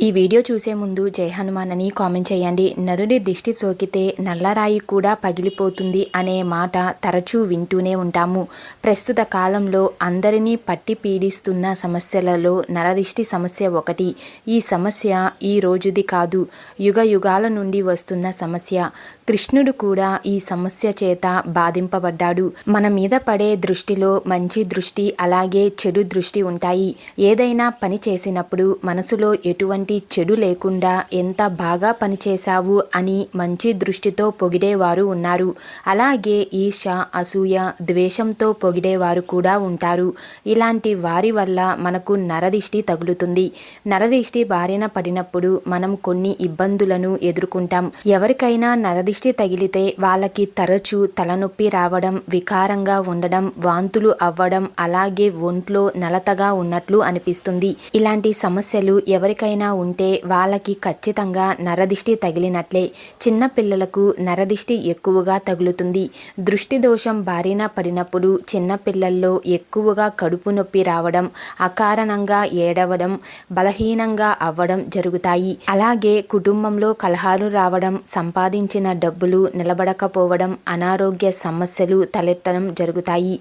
ఈ వీడియో చూసే ముందు జై హనుమాన్ అని కామెంట్ చేయండి. నరుడి దిష్టి సోకితే నల్లరాయి కూడా పగిలిపోతుంది అనే మాట తరచూ వింటూనే ఉంటాము. ప్రస్తుత కాలంలో అందరినీ పట్టి పీడిస్తున్న సమస్యలలో నరదిష్టి సమస్య ఒకటి. ఈ సమస్య ఈ రోజుది కాదు, యుగ యుగాల నుండి వస్తున్న సమస్య. కృష్ణుడు కూడా ఈ సమస్య చేత బాధింపబడ్డాడు. మన మీద పడే దృష్టిలో మంచి దృష్టి అలాగే చెడు దృష్టి ఉంటాయి. ఏదైనా పని చేసినప్పుడు మనసులో ఎటువంటి చెడు లేకుండా ఎంత బాగా పనిచేశావు అని మంచి దృష్టితో పొగిడేవారు ఉన్నారు. అలాగే ఈర్ష, అసూయ, ద్వేషంతో పొగిడేవారు కూడా ఉంటారు. ఇలాంటి వారి వల్ల మనకు నరదిష్టి తగులుతుంది. నరదిష్టి బారిన పడినప్పుడు మనం కొన్ని ఇబ్బందులను ఎదుర్కొంటాం. ఎవరికైనా నరదిష్టి తగిలితే వాళ్ళకి తరచూ తలనొప్పి రావడం, వికారంగా ఉండడం, వాంతులు అవ్వడం, అలాగే ఒంట్లో నలతగా ఉన్నట్లు అనిపిస్తుంది. ఇలాంటి సమస్యలు ఎవరికైనా ఉంటే వాళ్ళకి ఖచ్చితంగా నరదిష్టి తగిలినట్లే. చిన్న పిల్లలకు నరదిష్టి ఎక్కువగా తగులుతుంది. దృష్టి దోషం బారిన పడినప్పుడు చిన్న పిల్లల్లో ఎక్కువగా కడుపు నొప్పి రావడం, అకారణంగా ఏడవడం, బలహీనంగా అవ్వడం జరుగుతాయి. అలాగే కుటుంబంలో కలహాలు రావడం, సంపాదించిన డబ్బులు నిలబడకపోవడం, అనారోగ్య సమస్యలు తలెత్తడం జరుగుతాయి.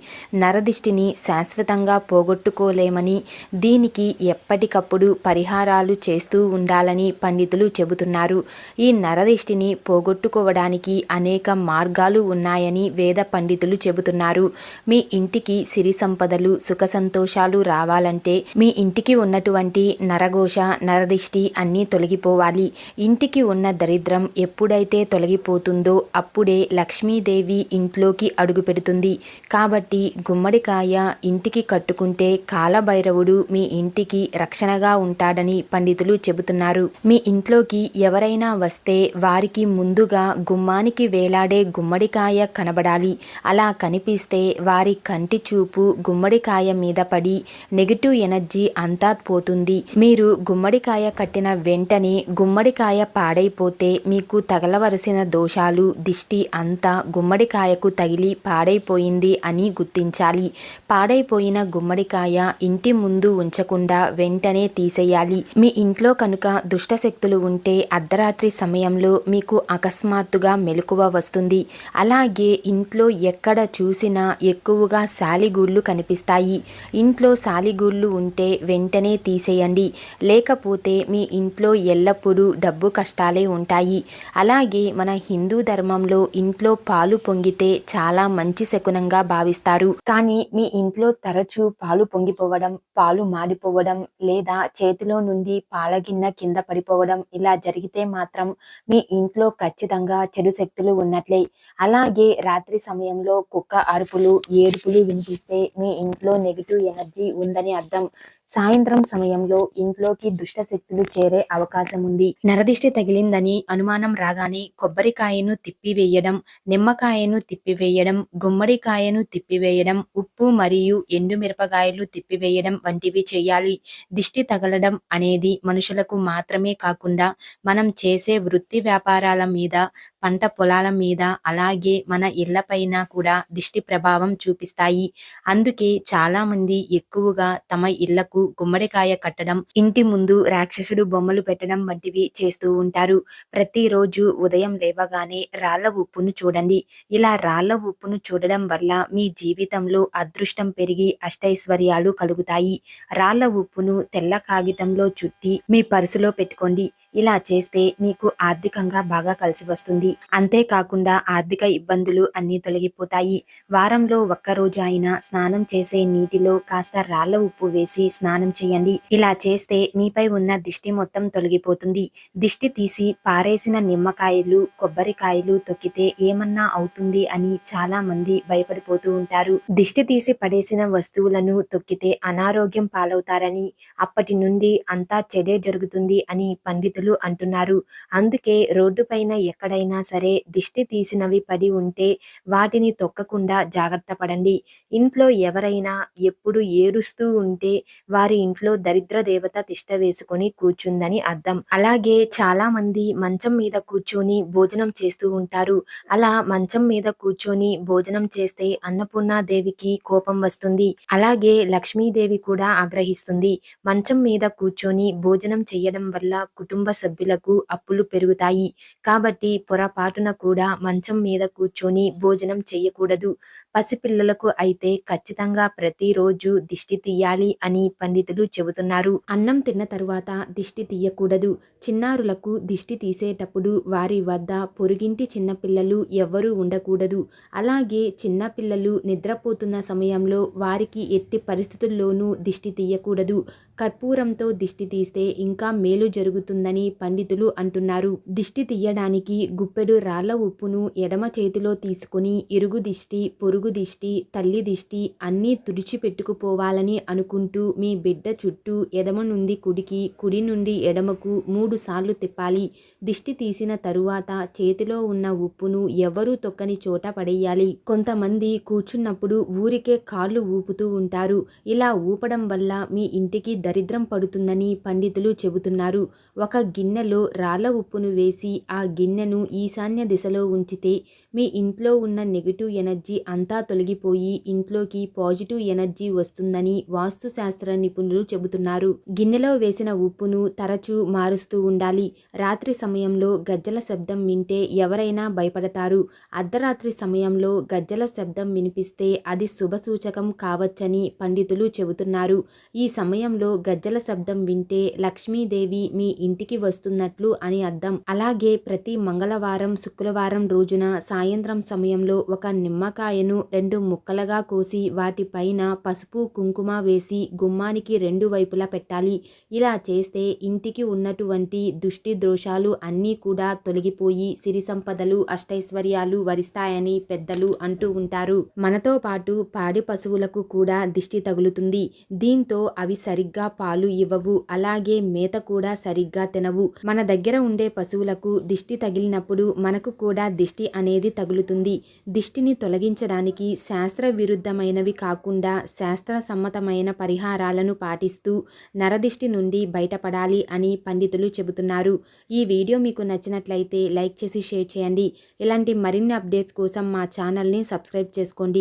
నరదిష్టిని శాశ్వతంగా పోగొట్టుకోలేమని, దీనికి ఎప్పటికప్పుడు పరిహారాలు చేస్తూ ఉండాలని పండితులు చెబుతున్నారు. ఈ నరదిష్టిని పోగొట్టుకోవడానికి అనేక మార్గాలు ఉన్నాయని వేద పండితులు చెబుతున్నారు. మీ ఇంటికి సిరి సంపదలు, సుఖ సంతోషాలు రావాలంటే మీ ఇంటికి ఉన్నటువంటి నరఘోష, నరదిష్టి అన్నీ తొలగిపోవాలి. ఇంటికి ఉన్న దరిద్రం ఎప్పుడైతే తొలగిపోతుందో అప్పుడే లక్ష్మీదేవి ఇంట్లోకి అడుగు పెడుతుంది. కాబట్టి గుమ్మడికాయ ఇంటికి కట్టుకుంటే కాలభైరవుడు మీ ఇంటికి రక్షణగా ఉంటాడని పండితులు చెబుతున్నారు. మీ ఇంట్లోకి ఎవరైనా వస్తే వారికి ముందుగా గుమ్మానికి వేలాడే గుమ్మడికాయ కనబడాలి. అలా కనిపిస్తే వారి కంటి చూపు గుమ్మడికాయ మీద పడి నెగిటివ్ ఎనర్జీ అంతా పోతుంది. మీరు గుమ్మడికాయ కట్టిన వెంటనే గుమ్మడికాయ పాడైపోతే మీకు తగలవలసిన దోషాలు, దిష్టి అంతా గుమ్మడికాయకు తగిలి పాడైపోయింది అని గుర్తించాలి. పాడైపోయిన గుమ్మడికాయ ఇంటి ముందు ఉంచకుండా వెంటనే తీసేయాలి. మీ ఇంట్లో కనుక దుష్టశక్తులు ఉంటే అర్ధరాత్రి సమయంలో మీకు అకస్మాత్తుగా మెలకువ వస్తుంది. అలాగే ఇంట్లో ఎక్కడ చూసినా ఎక్కువగా సాలిగూళ్ళు కనిపిస్తాయి. ఇంట్లో సాలిగూళ్ళు ఉంటే వెంటనే తీసేయండి. లేకపోతే మీ ఇంట్లో ఎల్లప్పుడూ డబ్బు కష్టాలే ఉంటాయి. అలాగే మన హిందూ ధర్మంలో ఇంట్లో పాలు పొంగితే చాలా మంచి శకునంగా భావిస్తారు. కానీ మీ ఇంట్లో తరచూ పాలు పొంగిపోవడం, పాలు మాడిపోవడం, లేదా చేతిలో నుండి పాలగిన్నె కింద పడిపోవడం ఇలా జరిగితే మాత్రం మీ ఇంట్లో ఖచ్చితంగా చెడు శక్తులు ఉన్నట్లే. అలాగే రాత్రి సమయంలో కుక్క అరుపులు, ఏడుపులు వినిపిస్తే మీ ఇంట్లో నెగిటివ్ ఎనర్జీ ఉందని అర్థం. సాయంత్రం సమయంలో ఇంట్లోకి దుష్ట శక్తులు చేరే అవకాశం ఉంది. నరదిష్టి తగిలిందని అనుమానం రాగానే కొబ్బరికాయను తిప్పివేయడం, నిమ్మకాయను తిప్పివేయడం, గుమ్మడికాయను తిప్పివేయడం, ఉప్పు మరియు ఎండుమిరపకాయలు తిప్పివేయడం వంటివి చేయాలి. దిష్టి తగలడం అనేది మనుషులకు మాత్రమే కాకుండా మనం చేసే వృత్తి వ్యాపారాల మీద, పంట పొలాల మీద, అలాగే మన ఇళ్లపైన కూడా దిష్టి ప్రభావం చూపిస్తాయి. అందుకే చాలా మంది ఎక్కువగా తమ ఇళ్లకు గుమ్మడికాయ కట్టడం, ఇంటి ముందు రాక్షసుడు బొమ్మలు పెట్టడం వంటివి చేస్తూ ఉంటారు. ప్రతిరోజు ఉదయం లేవగానే రాళ్ల ఉప్పును చూడండి. ఇలా రాళ్ల ఉప్పును చూడడం వల్ల మీ జీవితంలో అదృష్టం పెరిగి అష్టైశ్వర్యాలు కలుగుతాయి. రాళ్ల ఉప్పును తెల్ల కాగితంలో చుట్టి మీ పర్సులో పెట్టుకోండి. ఇలా చేస్తే మీకు ఆర్థికంగా బాగా కలిసి వస్తుంది. అంతేకాకుండా ఆర్థిక ఇబ్బందులు అన్నీ తొలగిపోతాయి. వారంలో ఒక్కరోజు అయినా స్నానం చేసే నీటిలో కాస్త రాళ్ల ఉప్పు వేసి స్నానం చేయండి. ఇలా చేస్తే మీపై ఉన్న దిష్టి మొత్తం తొలగిపోతుంది. దిష్టి తీసి పారేసిన నిమ్మకాయలు, కొబ్బరికాయలు తొక్కితే ఏమన్నా అవుతుంది అని చాలా మంది భయపడిపోతూ ఉంటారు. దిష్టి తీసి పడేసిన వస్తువులను తొక్కితే అనారోగ్యం పాలవుతారని, అప్పటి నుండి అంతా చెడే జరుగుతుంది అని పండితులు అంటున్నారు. అందుకే రోడ్డు పైన ఎక్కడైనా సరే దిష్టి తీసినవి పడి ఉంటే వాటిని తొక్కకుండా జాగ్రత్త పడండి. ఇంట్లో ఎవరైనా ఎప్పుడు ఏడుస్తూ ఉంటే వారి ఇంట్లో దరిద్ర దేవత తిష్ట వేసుకొని కూర్చుందని అర్థం. అలాగే చాలామంది మంచం మీద కూర్చొని భోజనం చేస్తూ ఉంటారు. అలా మంచం మీద కూర్చొని భోజనం చేస్తే అన్నపూర్ణాదేవికి కోపం వస్తుంది. అలాగే లక్ష్మీదేవి కూడా ఆగ్రహిస్తుంది. మంచం మీద కూర్చొని భోజనం చెయ్యడం వల్ల కుటుంబ సభ్యులకు అప్పులు పెరుగుతాయి. కాబట్టి పొరపాటున కూడా మంచం మీద కూర్చొని భోజనం చెయ్యకూడదు. పసిపిల్లలకు అయితే ఖచ్చితంగా ప్రతిరోజు దిష్టి తీయాలి అని పండితులు చెబుతున్నారు. అన్నం తిన్న తరువాత దిష్టి తీయకూడదు. చిన్నారులకు దిష్టి తీసేటప్పుడు వారి వద్ద పొరుగింటి చిన్నపిల్లలు ఎవ్వరూ ఉండకూడదు. అలాగే చిన్నపిల్లలు నిద్రపోతున్న సమయంలో వారికి ఎట్టి పరిస్థితుల్లోనూ దిష్టి తీయకూడదు. కర్పూరంతో దిష్టి తీస్తే ఇంకా మేలు జరుగుతుందని పండితులు అంటున్నారు. దిష్టి తీయడానికి గుప్పెడు రాళ్ల ఉప్పును ఎడమ చేతిలో తీసుకుని ఇరుగు దిష్టి, పొరుగు దిష్టి, తల్లి దిష్టి అన్నీ తుడిచిపెట్టుకుపోవాలని అనుకుంటూ మీ బిడ్డ చుట్టూ ఎడమ నుండి కుడికి, కుడి నుండి ఎడమకు 3 సార్లు తిప్పాలి. దిష్టి తీసిన తరువాత చేతిలో ఉన్న ఉప్పును ఎవరూ తొక్కని చోట పడేయాలి. కొంతమంది కూర్చున్నప్పుడు ఊరికే కాళ్ళు ఊపుతూ ఉంటారు. ఇలా ఊపడం వల్ల మీ ఇంటికి దరిద్రం పడుతుందని పండితులు చెబుతున్నారు. ఒక గిన్నెలో రాళ్ల ఉప్పును వేసి ఆ గిన్నెను ఈశాన్య దిశలో ఉంచితే మీ ఇంట్లో ఉన్న నెగిటివ్ ఎనర్జీ అంతా తొలగిపోయి ఇంట్లోకి పాజిటివ్ ఎనర్జీ వస్తుందని వాస్తుశాస్త్ర నిపుణులు చెబుతున్నారు. గిన్నెలో వేసిన ఉప్పును తరచూ మారుస్తూ ఉండాలి. రాత్రి సమయంలో గజ్జల శబ్దం వింటే ఎవరైనా భయపడతారు. అర్ధరాత్రి సమయంలో గజ్జల శబ్దం వినిపిస్తే అది శుభసూచకం కావచ్చని పండితులు చెబుతున్నారు. ఈ సమయంలో గజ్జల శబ్దం వింటే లక్ష్మీదేవి మీ ఇంటికి వస్తున్నట్లు అని అర్థం. అలాగే ప్రతి మంగళవారం, శుక్రవారం రోజున సాయంత్రం సమయంలో ఒక నిమ్మకాయను 2 ముక్కలుగా కోసి వాటిపైన పసుపు, కుంకుమ వేసి గుమ్మానికి 2 వైపులా పెట్టాలి. ఇలా చేస్తే ఇంటికి ఉన్నటువంటి దుష్టి దోషాలు అన్నీ కూడా తొలగిపోయి సిరి సంపదలు, అష్టైశ్వర్యాలు వరిస్తాయని పెద్దలు అంటూ ఉంటారు. మనతో పాటు పాడి పశువులకు కూడా దిష్టి తగులుతుంది. దీంతో అవి సరిగ్గా పాలు ఇవ్వవు. అలాగే మేత కూడా సరిగ్గా తినవు. మన దగ్గర ఉండే పశువులకు దిష్టి తగిలినప్పుడు మనకు కూడా దిష్టి అనేది తగులుతుంది. దిష్టిని తొలగించడానికి శాస్త్ర విరుద్ధమైనవి కాకుండా శాస్త్ర సమ్మతమైన పరిహారాలను పాటిస్తూ నరదిష్టి నుండి బయటపడాలి అని పండితులు చెబుతున్నారు. ఈ వీడియో మీకు నచ్చినట్లయితే లైక్ చేసి షేర్ చేయండి. ఇలాంటి మరిన్ని అప్డేట్స్ కోసం మా ఛానల్ని సబ్స్క్రైబ్ చేసుకోండి.